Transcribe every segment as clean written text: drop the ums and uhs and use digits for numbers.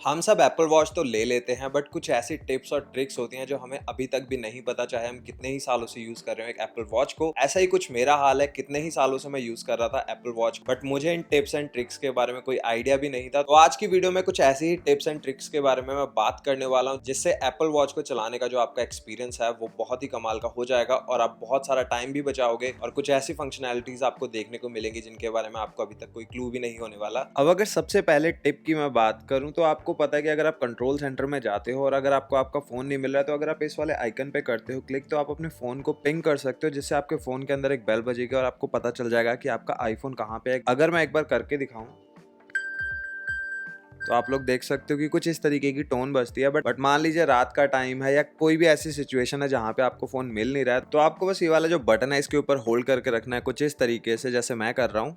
हम सब Apple watch तो ले लेते हैं बट कुछ ऐसी टिप्स और ट्रिक्स होती हैं जो हमें अभी तक भी नहीं पता, चाहे हम कितने ही सालों से यूज कर रहे हो एक एप्पल वॉच को। ऐसा ही कुछ मेरा हाल है, कितने ही सालों से मैं यूज कर रहा था एप्पल वॉच, बट मुझे इन टिप्स एंड ट्रिक्स के बारे में कोई आइडिया भी नहीं था। तो आज की वीडियो में कुछ ऐसी ही टिप्स एंड ट्रिक्स के बारे में मैं बात करने वाला हूँ जिससे एप्पल वॉच को चलाने का जो आपका एक्सपीरियंस है वो बहुत ही कमाल का हो जाएगा और आप बहुत सारा टाइम भी बचाओगे और कुछ ऐसी फंक्शनैलिटीज आपको देखने को मिलेंगी जिनके बारे में आपको अभी तक कोई क्लू भी नहीं होने वाला। अब अगर सबसे पहले टिप की मैं बात करूं तो आपको पता है कि अगर आप कंट्रोल सेंटर में जाते हो और अगर आपको आपका फोन नहीं मिल रहा है तो अगर आप इस वाले आइकन पे करते हो क्लिक तो आप अपने फोन को पिंग कर सकते हो, जिससे आपके फोन के अंदर एक बेल बजेगी और आपको पता चल जाएगा कि आपका आईफोन कहाँ पे है। अगर मैं एक बार करके दिखाऊं तो आप लोग देख सकते हो कि कुछ इस तरीके की टोन बजती है। बट मान लीजिए रात का टाइम है या कोई भी ऐसी सिचुएशन है जहाँ पे आपको फोन मिल नहीं रहा है, तो आपको बस ये वाला जो बटन है इसके ऊपर होल्ड करके रखना है कुछ इस तरीके से जैसे मैं कर रहा हूँ।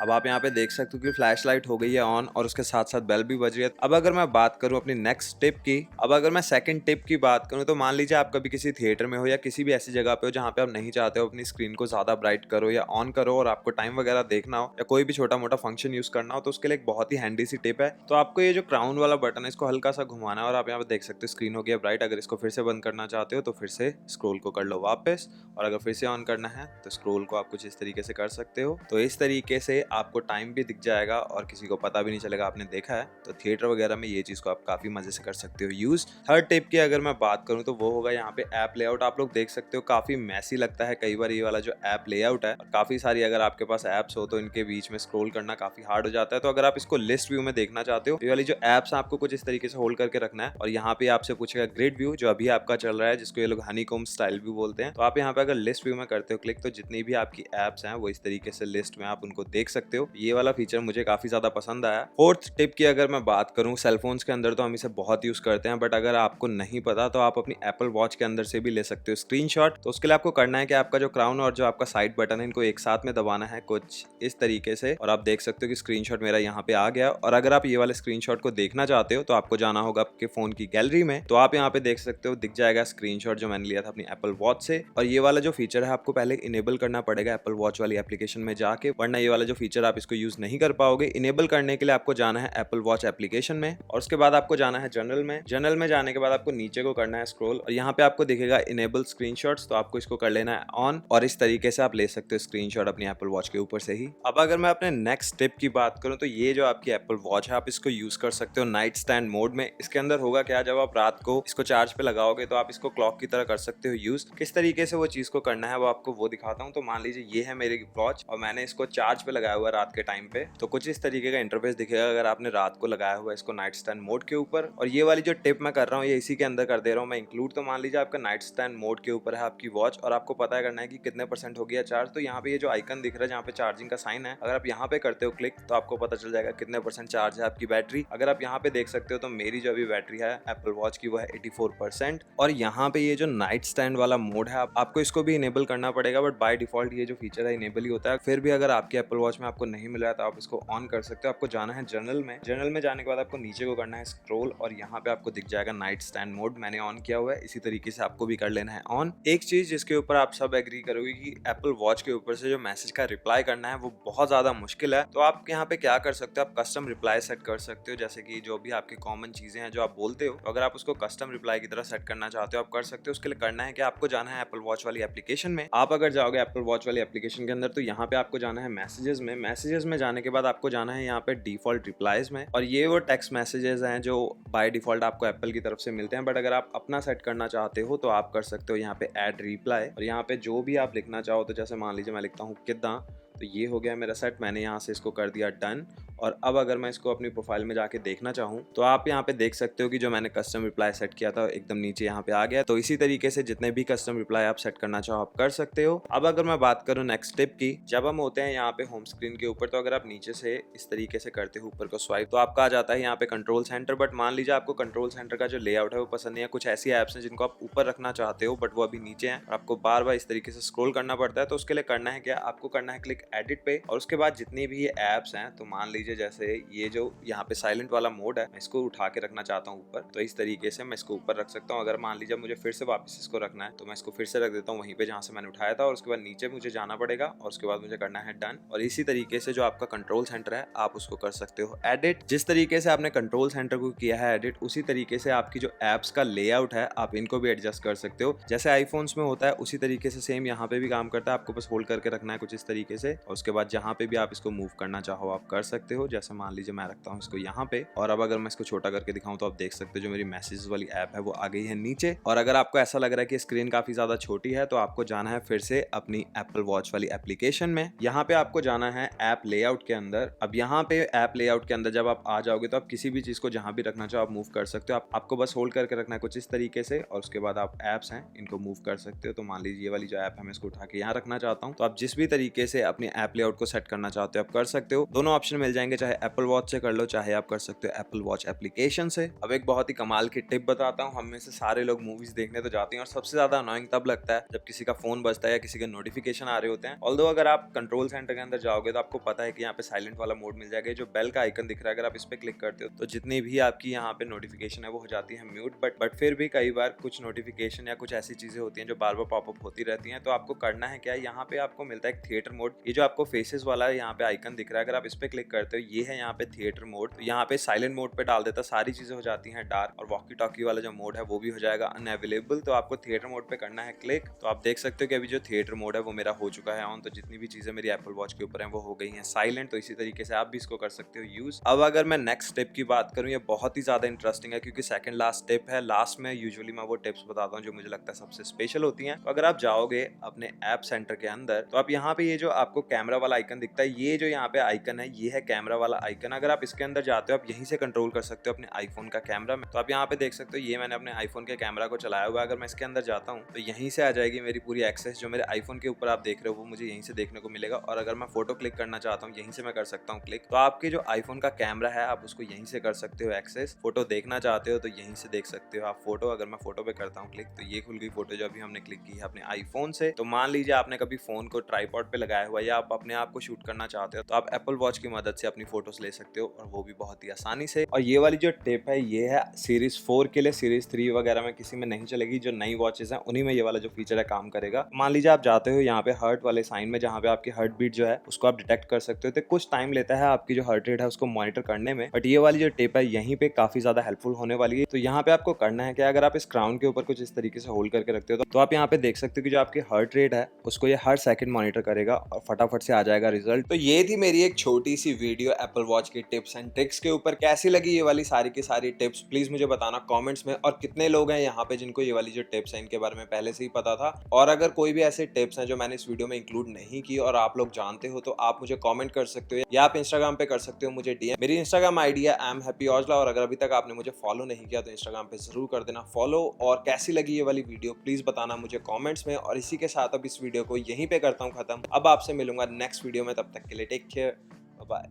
अब आप यहाँ पे देख सकते हो कि फ्लैश लाइट हो गई है ऑन और उसके साथ साथ बेल भी बज रही है। अब अगर मैं बात करूँ अपनी नेक्स्ट टिप की, अब अगर मैं सेकंड टिप की बात करूँ तो मान लीजिए आप कभी किसी थिएटर में हो या किसी भी ऐसी जगह पे हो जहाँ पे आप नहीं चाहते हो अपनी स्क्रीन को ज्यादा ब्राइट करो या ऑन करो और आपको टाइम वगैरह देखना हो या कोई भी छोटा मोटा फंक्शन यूज करना हो, तो उसके लिए एक बहुत ही हैंडी सी टिप है। तो आपको ये जो क्राउन वाला बटन है इसको हल्का सा घुमाना है और आप यहाँ पे देख सकते हो स्क्रीन हो गया ब्राइट। अगर इसको फिर से बंद करना चाहते हो तो फिर से स्क्रोल को कर लो वापस, और अगर फिर से ऑन करना है तो स्क्रोल को आप कुछ इस तरीके से कर सकते हो। तो इस तरीके से आपको टाइम भी दिख जाएगा और किसी को पता भी नहीं चलेगा आपने देखा है। तो थिएटर वगैरह में ये चीज को आप काफी मजे से कर सकते हो यूज। थर्ड टिप की अगर मैं बात करूं तो वो होगा यहाँ पे ऐप लेआउट। आप लोग देख सकते हो काफी मैसी लगता है कई बार ये वाला जो ऐप लेआउट है, और काफी सारी अगर आपके पास ऐप्स हो तो इनके बीच में स्क्रॉल करना काफी हार्ड हो जाता है। तो अगर आप इसको लिस्ट व्यू में देखना चाहते हो, ये वाली जो ऐप्स आपको कुछ इस तरीके से होल्ड करके रखना है और यहाँ पे आपसे पूछेगा ग्रिड व्यू जो अभी आपका चल रहा है, जिसको ये लोग हनीकॉम स्टाइल व्यू बोलते हैं। तो आप यहाँ पे अगर लिस्ट व्यू में करते हो क्लिक तो जितनी भी आपकी ऐप्स हैं वो इस तरीके से लिस्ट में आप उनको देख सकते हो। ये वाला फीचर मुझे काफी ज्यादा पसंद आया। फोर्थ टिप की अगर मैं बात करूं, सेलफोन्स के अंदर तो हम इसे बहुत यूज करते हैं, बट अगर आपको नहीं पता तो आप अपनी एप्पल वॉच के अंदर से भी ले सकते हो स्क्रीनशॉट। तो उसके लिए आपको करना है कि आपका जो क्राउन और जो आपका साइड बटन है इनको एक साथ में दबाना है कुछ इस तरीके से, और आप देख सकते हो कि स्क्रीनशॉट मेरा यहाँ पे आ गया। और अगर आप ये वाले स्क्रीनशॉट को देखना चाहते हो तो आपको जाना होगा आपके फोन की गैलरी में। तो आप यहाँ पे देख सकते हो दिख जाएगा स्क्रीनशॉट जो मैंने लिया था अपनी एप्पल वॉच से। और ये वाला जो फीचर है आपको पहले इनेबल करना पड़ेगा एप्पल वॉच वाली एप्लीकेशन में जाके, वरना ये वाला जो फीचर आप इसको यूज नहीं कर पाओगे। इनेबल करने के लिए आपको जाना है एप्पल वॉच एप्लीकेशन में और उसके बाद आपको जाना है जनरल में। जनरल में जाने के बाद आपको नीचे को करना है स्क्रॉल और यहाँ पे आपको दिखेगा इनेबल स्क्रीनशॉट्स, तो आपको इसको कर लेना है ऑन और इस तरीके से आप ले सकते हो स्क्रीनशॉट अपनी एप्पल वॉच के ऊपर से ही। अब अगर मैं अपने नेक्स्ट टिप की बात करूँ तो ये जो आपकी एप्पल वॉच है आप इसको यूज कर सकते हो नाइट स्टैंड मोड में। इसके अंदर होगा क्या, जब आप रात को इसको चार्ज पे लगाओगे तो आप इसको क्लॉक की तरह कर सकते हो यूज। किस तरीके से वो चीज को करना है वो आपको वो दिखाता हूँ। तो मान लीजिए ये है मेरी वॉच और मैंने इसको चार्ज पे लगाया हुआ रात के टाइम पे, तो कुछ इस तरीके का इंटरफेस दिखेगा अगर आपने रात को लगाया हुआ है इसको नाइट स्टैंड मोड के ऊपर। और ये वाली जो टिप मैं कर रहा हूँ ये इसी के अंदर कर दे रहा हूँ मैं इंक्लूड। तो मान लीजिए आपका नाइट स्टैंड मोड के ऊपर है आपकी वॉच और आपको पता करना है कि कितने % हो गया चार्ज। तो यहाँ पे ये जो आइकन दिख रहा है जहाँ पे चार्जिंग का साइन है, अगर आप यहाँ पे करते हो क्लिक तो आपको पता चल जाएगा कितने % चार्ज है आपकी बैटरी। अगर आप यहाँ पे देख सकते हो तो मेरी जो अभी बैटरी है एप्पल वॉच की वो है 84%। और यहाँ पे ये जो नाइट स्टैंड वाला मोड है आपको इसको भी इनेबल करना पड़ेगा, बट बाय डिफॉल्ट ये जो फीचर है इनेबल ही होता है। फिर भी अगर आपकी एप्पल वॉच में आपको नहीं मिल रहा है तो आप इसको ऑन कर सकते हो। आपको जाना है जनरल में, जनरल में जाने के बाद आपको नीचे को करना है स्क्रॉल और यहाँ पे आपको दिख जाएगा नाइट स्टैंड मोड, मैंने ऑन किया हुआ है। इसी तरीके से आपको भी कर लेना है ऑन। एक चीज जिसके ऊपर आप सब एग्री करोगे कि एप्पल वॉच के ऊपर से जो मैसेज का रिप्लाई करना है वो बहुत ज्यादा मुश्किल है। तो आप यहाँ पे क्या कर सकते हो, आप कस्टम रिप्लाई सेट कर सकते हो, जैसे कि जो भी आपकी कॉमन चीजें हैं जो आप बोलते हो, तो अगर आप उसको कस्टम रिप्लाई की तरह सेट करना चाहते हो आप कर सकते हो। उसके लिए करना है कि आपको जाना है एप्पल वॉच वाली एप्लीकेशन में। आप अगर जाओगे एप्पल वॉच वाली एप्लीकेशन के अंदर तो यहाँ पे आपको जाना है मैसेजेस में। मैसेजेस में जाने के बाद आपको जाना है यहाँ पे डिफॉल्ट रिप्लाईज में, और ये वो टेक्स्ट मैसेजेस हैं जो बाय डिफॉल्ट आपको एप्पल की तरफ से मिलते हैं। बट अगर आप अपना सेट करना चाहते हो तो आप कर सकते हो यहाँ पे ऐड रिप्लाई, और यहाँ पे जो भी आप लिखना चाहो, तो जैसे मान लीजिए मैं लिखता हूँ किदा, तो ये हो गया मेरा सेट, मैंने यहाँ से इसको कर दिया डन। और अब अगर मैं इसको अपनी प्रोफाइल में जाके देखना चाहूँ तो आप यहाँ पे देख सकते हो कि जो मैंने कस्टम रिप्लाई सेट किया था एकदम नीचे यहाँ पे आ गया। तो इसी तरीके से जितने भी कस्टम रिप्लाई आप सेट करना चाहो आप कर सकते हो। अब अगर मैं बात करूँ नेक्स्ट टिप की, जब हम होते हैं यहाँ पे होम स्क्रीन के ऊपर तो अगर आप नीचे से इस तरीके से करते हो ऊपर को स्वाइप तो आपका आ जाता है यहाँ पे कंट्रोल सेंटर। बट मान लीजिए आपको कंट्रोल सेंटर का जो लेआउट है वो पसंद नहीं है, कुछ ऐसी एप्स हैं जिनको आप ऊपर रखना चाहते हो बट वो अभी नीचे हैं और आपको बार बार इस तरीके से स्क्रॉल करना पड़ता है। तो उसके लिए करना है क्या, आपको करना है क्लिक एडिट पे, और उसके बाद जितनी भी ये ऐप्स हैं, तो मान लीजिए जैसे ये जो यहाँ पे साइलेंट वाला मोड है, मैं इसको उठा के रखना चाहता हूँ ऊपर, तो इस तरीके से मैं इसको ऊपर रख सकता हूँ। अगर मान लीजिए मुझे फिर से वापस इसको रखना है, तो मैं इसको फिर से रख देता हूँ वहीं पे जहाँ से मैंने उठाया था, और उसके बाद नीचे मुझे जाना पड़ेगा, और उसके बाद मुझे करना है डन। और इसी तरीके से जो आपका कंट्रोल सेंटर है, आप उसको कर सकते हो एडिट। जिस तरीके से आपने कंट्रोल सेंटर को किया है एडिट, उसी तरीके से आपकी जो एप्स का लेआउट है, आप इनको भी एडजस्ट कर सकते हो। जैसे आईफोन्स में होता है उसी तरीके से सेम यहाँ पे भी काम करता है। आपको बस होल्ड करके रखना है कुछ इस तरीके से, और उसके बाद जहाँ पे भी आप इसको मूव करना चाहो आप कर सकते हो। जैसे मान लीजिए मैं रखता हूँ इसको यहाँ पे, और अब अगर मैं इसको छोटा करके दिखाऊं तो आप देख सकते हो जो मेरी मैसेज वाली ऐप है वो आ गई है नीचे। और अगर आपको ऐसा लग रहा है कि स्क्रीन काफी ज्यादा छोटी है, तो आपको जाना है फिर से अपनी एप्पल वॉच वाली एप्लीकेशन में। यहाँ पे आपको जाना है ऐप लेआउट के अंदर। अब यहाँ पे ऐप लेआउट के अंदर जब आप आ जाओगे, तो आप किसी भी चीज को जहां भी रखना चाहो आप मूव कर सकते हो। आपको बस होल्ड करके रखना है कुछ इस तरीके से, और उसके बाद आप एप्स हैं इनको मूव कर सकते हो। तो मान लीजिए ये वाली जो ऐप है मैं इसको उठा के यहाँ रखना चाहता हूँ, तो आप जिस भी तरीके से अपनी ऐप लेआउट को सेट करना चाहते हो आप कर सकते हो। दोनों ऑप्शन मिल जाएंगे, चाहे एप्पल वॉच से कर लो, चाहे आप कर सकते हो एप्पल वॉच एप्लीकेशन से। अब एक बहुत ही कमाल की टिप बताता हूँ। हम में से सारे लोग मूवीज देखने तो जाते हैं, और सबसे ज्यादा अनोइंग तब लगता है जब किसी का फोन बजता है या किसी के नोटिफिकेशन आ रहे होते हैं। ऑल्दो अगर आप कंट्रोल सेंटर के अंदर जाओगे तो आपको पता है कि यहाँ पे साइलेंट वाला मोड मिल जाएगा। जो बेल का आइकन दिख रहा है, अगर आप इस पे क्लिक करते हो तो जितनी भी आपकी यहाँ पे नोटिफिकेशन है वो हो जाती है म्यूट। बट फिर भी कई बार कुछ नोटिफिकेशन या कुछ ऐसी चीजें होती हैं जो बार बार पॉपअप होती रहती हैं। तो आपको करना है क्या, यहाँ पे आपको मिलता है एक थिएटर मोड। ये जो आपको फेसेस वाला यहाँ पे आइकन दिख रहा है, अगर आप इस पे क्लिक करते हो, ये है यहाँ पे थिएटर मोड। तो यहाँ पे साइलेंट मोड पे डाल देता, सारी चीजें हो जाती हैं डार्क, और वॉकी टॉकी वाला जो मोड है वो भी हो जाएगा अनअवेलेबल। तो आपको थिएटर मोड पे करना है क्लिक। तो आप देख सकते हो कि अभी जो थिएटर मोड है वो मेरा हो चुका है ऑन। तो जितनी भी चीजें मेरी एप्पल वॉच के ऊपर हैं वो हो गई हैं साइलेंट। तो इसी तरीके से आप भी इसको कर सकते हो यूज। अब अगर मैं नेक्स्ट स्टेप की बात करूँ, ये बहुत ही ज्यादा इंटरेस्टिंग है, क्योंकि सेकंड लास्ट स्टेप है। लास्ट में यूजुअली मैं वो टिप्स बताता हूँ जो मुझे लगता है सबसे स्पेशल होती हैं। तो अगर आप जाओगे अपने ऐप सेंटर के अंदर, तो आप यहाँ पे ये जो आपको कैमरा वाला आइकन दिखता है, ये जो यहाँ पे आइकन है ये है कैमरा वाला आइकन। अगर आप इसके अंदर जाते हो, आप यहीं से कंट्रोल कर सकते हो अपने आईफोन का कैमरा में। तो आप यहाँ पे देख सकते हो ये मैंने अपने आईफोन के कैमरा को चलाया हुआ है। अगर मैं इसके अंदर जाता हूँ तो यहीं से आ जाएगी मेरी पूरी एक्सेस। जो मेरे आईफोन के ऊपर आप देख रहे हो वो मुझे यहीं से देखने को मिलेगा। और अगर मैं फोटो क्लिक करना चाहता हूँ, यहीं से मैं कर सकता हूँ क्लिक। तो आपके जो आईफोन का कैमरा है आप उसको यहीं से कर सकते हो एक्सेस। फोटो देखना चाहते हो तो यहीं से देख सकते हो आप फोटो। अगर मैं फोटो पे करता हूँ क्लिक, तो ये खुल गई फोटो जो अभी हमने क्लिक की है अपने आईफोन से। तो मान लीजिए आपने कभी फोन को ट्राइपॉड पे लगाया हुआ, या आप अपने आप को शूट करना चाहते हो, तो आप एप्पल वॉच की मदद से अपनी फोटोज ले सकते हो, और वो भी बहुत ही आसानी से। और ये वाली जो टिप है ये है सीरीज 4 के लिए। सीरीज 3 वगैरह में किसी में नहीं चलेगी। जो नई वॉचेस हैं उन्हीं में ये वाला जो फीचर है काम करेगा। मान लीजिए आप जाते हो यहाँ पे हार्ट वाले साइन में, जहाँ पे आपकी हार्ट बीट जो है उसको आप डिटेक्ट कर सकते हो। तो कुछ टाइम लेता है आपकी जो हार्ट रेट है उसको मॉनिटर करने में, बट ये वाली जो टिप है यहीं पे काफी ज्यादा हेल्पफुल होने वाली है। तो यहाँ पे आपको करना है क्या, अगर आप इस क्राउन के ऊपर कुछ इस तरीके से होल्ड करके रखते हो, तो आप यहाँ पे देख सकते हो कि जो आपकी हार्ट रेट है उसको ये हर सेकंड मॉनिटर करेगा, और फटाफट से आ जाएगा रिजल्ट। तो ये थी मेरी एक छोटी सी वीडियो एप्पल वॉच की टिप्स एंड ट्रिक्स के ऊपर। कैसी लगी ये वाली सारी की सारी टिप्स, प्लीज मुझे बताना कमेंट्स में। और कितने लोग हैं यहाँ पे जिनको ये वाली जो टिप्स हैं इनके बारे में पहले से ही पता था। और अगर कोई भी ऐसे टिप्स हैं जो मैंने इस वीडियो में इंक्लूड नहीं की और आप लोग जानते हो, तो आप मुझे कमेंट कर सकते हो, या आप इंस्टाग्राम पे कर सकते हो मुझे डीएम। मेरी इंस्टाग्राम आईडी है @happyojla, और अगर अभी तक आपने मुझे फॉलो नहीं किया तो इंस्टाग्राम पे जरूर कर देना फॉलो। और कैसी लगी ये वाली वीडियो प्लीज बताना मुझे कमेंट्स में। और इसी के साथ अब इस वीडियो को यहीं पे करता हूँ खत्म। अब आपसे मिलूंगा नेक्स्ट वीडियो में, तब तक के लिए टेक केयर, बाय।